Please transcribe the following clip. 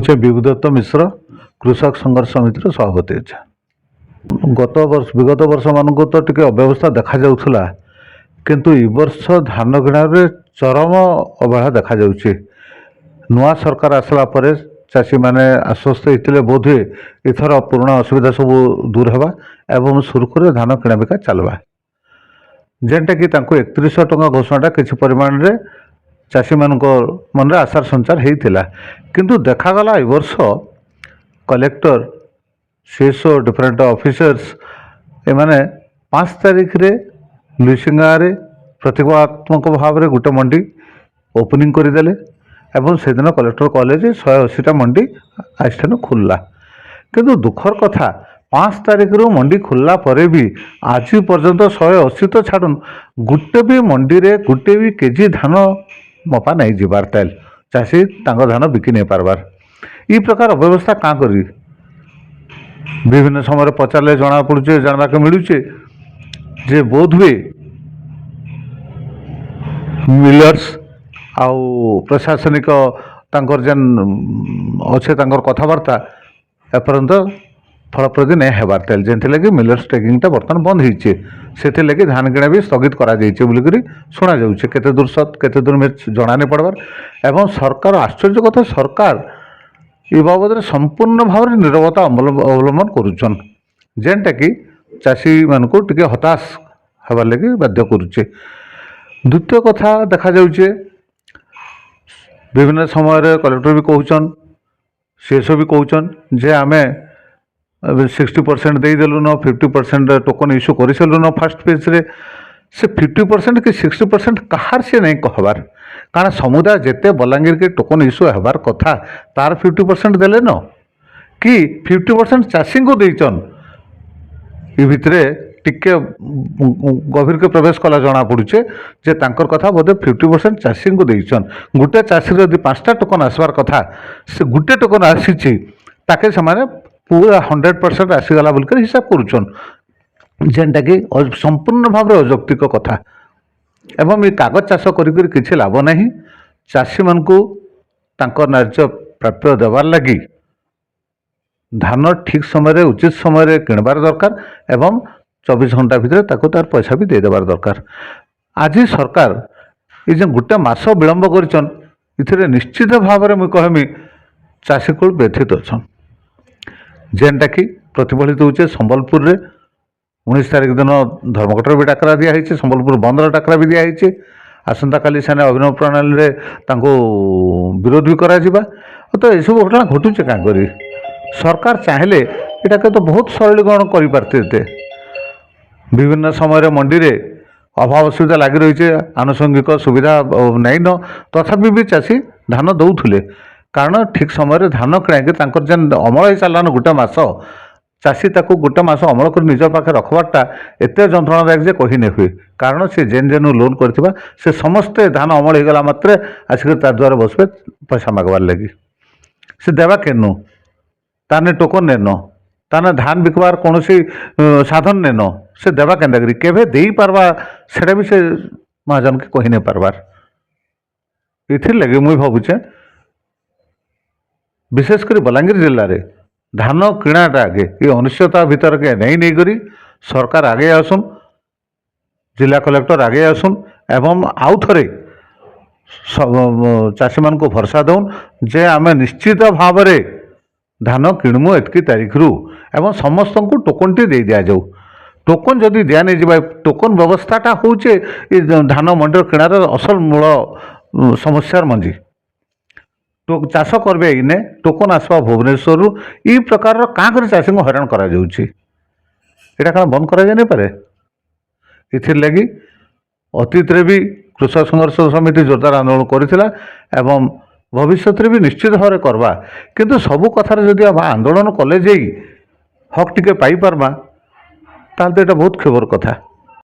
मुझे विभुदत्त मिश्र कृषक संघर्ष समितिर सभापति अच्छे। विगत वर्ष मानक तो टी अव्यवस्था देखा जाऊला किंतु ए वर्ष धान किणारे चरम अवहेला देखा जाउछि। नुआ सरकार आसला परे चाषी मैंने आश्वस्त होते बोध हुए इथर पुराणा असुविधा सब दूर होगा एवं सुरखुरे धान किणा बिका चलवा जेनटा कि 3100 टंका घोषणाटा किसी परिमाण रे चाषी मान मन आशार संचार होता किंतु देखागला ए वर्ष कलेक्टर सीएसओ डिफरेंट ऑफिसर्स एमाने 5 तारिख रे लुसिंगा रे प्रतिभात्मक भाव में गोटे मंडी ओपनिंग करदेले एवं से दिन कलेक्टर कहले 180टा मंडी आज खुलला किंतु दुखर कथा 5 तारिख रू मंडी खुलला परे भी आज पर्यंत 180 तो छाड़न गोटे भी मंडी रे गोटे भी केजी धान मपा नहीं जीवार ताल चाषी धान बिकी नहीं पारबार ई प्रकार अव्यवस्था क्या करी विभिन्न समय पचारे जना पड़े जानवाक मिलूचे जे बोध हुए मिलर्स आउ प्रशासनिक जेन अच्छे कथबार्ता एपर्यंत फलप्रदी नहीं हेबार तेल जेनथिले कि मिलर्स ट्रेकिंगटा बर्तमान बंद होइछे सेथे लगे धान किणा भी स्थगित करा जाइछे बोली करी सुना जाउछे केते दूर सत केते दूर में जना नहीं पड़बार एवं सरकार आश्चर्य कथा सरकार ए बाबद संपूर्ण भाव में नीरवता अवलंबन करुछन जेनटा कि चाषी मान को टिके हताश हबार लगे बाध्य करुछे। द्वितीय कथा देखा जाउछे विभिन्न समय कलेक्टर भी कहउछन सीएसओ भी कहउछन जे आमे 60% देदेलु न 50% टोकन इश्यू करसेलु न फास्ट फेज रे से 50% कि 60% कहार से नहीं कहबार कारण समुदाय जेते बलांगीर के टोकन इश्यू हबार कथा तार 50% देले न कि 50% चाषी को देचन ये भितरे टिके गभीर के प्रवेश कला जना पड़ुचे जे तांकर कथा बोधे 50% चाषी को देचन गोटे चाषी यदि 5टा टोकन आसबार कथा से गोटे टोकन आसीची ताके समाने पूरा 100% आसीगला बोलकर हिसाब करुछन जेनटा कि संपूर्ण भाव में अयौक्तिक कथा एवं ये कागज चाष कर किसी लाभ नहीं चाषी मान को न्याय्य प्राप्य देवार लगी धान ठीक समय उचित समय किणबार दरकार एवं 24 घंटा भितर ताको तार पैसा भी दे देवार दरकार। आज सरकार ये जो गोटे मास विलंब करछन इथिरे निश्चित भाव में मुझे कहमी चाषी को व्यथित अच्छन जेनटा कि प्रतिफलित होचे संबलपुर रे 19 तारिख दिन धर्मघटर भी डाकरा दिखाई संबलपुर बंदर डाकरा भी दिखाई आसंता काली सेना अभिनव प्रणाली रे तांको विरोध भी करा जिबा तो ये सब घटना घटुचे क्या करी सरकार चाहेले एटा के तो बहुत सरलीकरण कर पारते विभिन्न समय मंडी रे अभाव असुविधा लगी रही आनुषंगिक सुविधा नहीं न तथापि भी चाषी धान दौले कारण ठीक समय धान किणाक जेन अमल ही चलान गोटे मस चाषी ताको गोटे मस अमल कर निज पाखे रखबारटा एत जंत्रणादायक जे कही नहीं हुए कारण से जेन जेन लोन करथिबा से समस्ते धान अमल होगला मात्रे आसिक तार द्वारा बसबे पैसा मागवार लगी से देवा केनु ताने टोकन नेन ताने धान बिकबार कौन साधन नेन से देवा केन्दा करी केभे देई पारबा सेटा भी से महाजन के कही नहीं पारबार इथिर लगे मुई भावुचे विशेषकर बलांगीर जिले में धान किणाटा आगे ये अनिश्चयता भीतर के नहीं करी सरकार आगे आसुन जिला कलेक्टर आगे आसुन एवं आउ थे चाषी मान को भरसा दौन जे आमे निश्चित भाव में धान किणमु एतकी तारीख रू एवं समस्त को टोकन टी दे दिया जाऊ टोकन जदि दिया नहीं जाए टोकन व्यवस्थाटा होचे धान मंडी किणार असल मूल समस्यार मंजी चाष करबे इने टोकन आसवा भुवनेश्वर ई प्रकार क्या कर चाषी को हैरान करा जाउछि एटा क्या बंद करा जाए नहीं पारे इथिर लगी अतीत रे भी कृषक संघर्ष समिति जोरदार आंदोलन करथिला एवं भविष्य में भी निश्चित भाव में करवा किंतु सबू कथार जदि आंदोलन कले हक टिके पाई पारमा ताल तो ये बहुत खेबर कथा।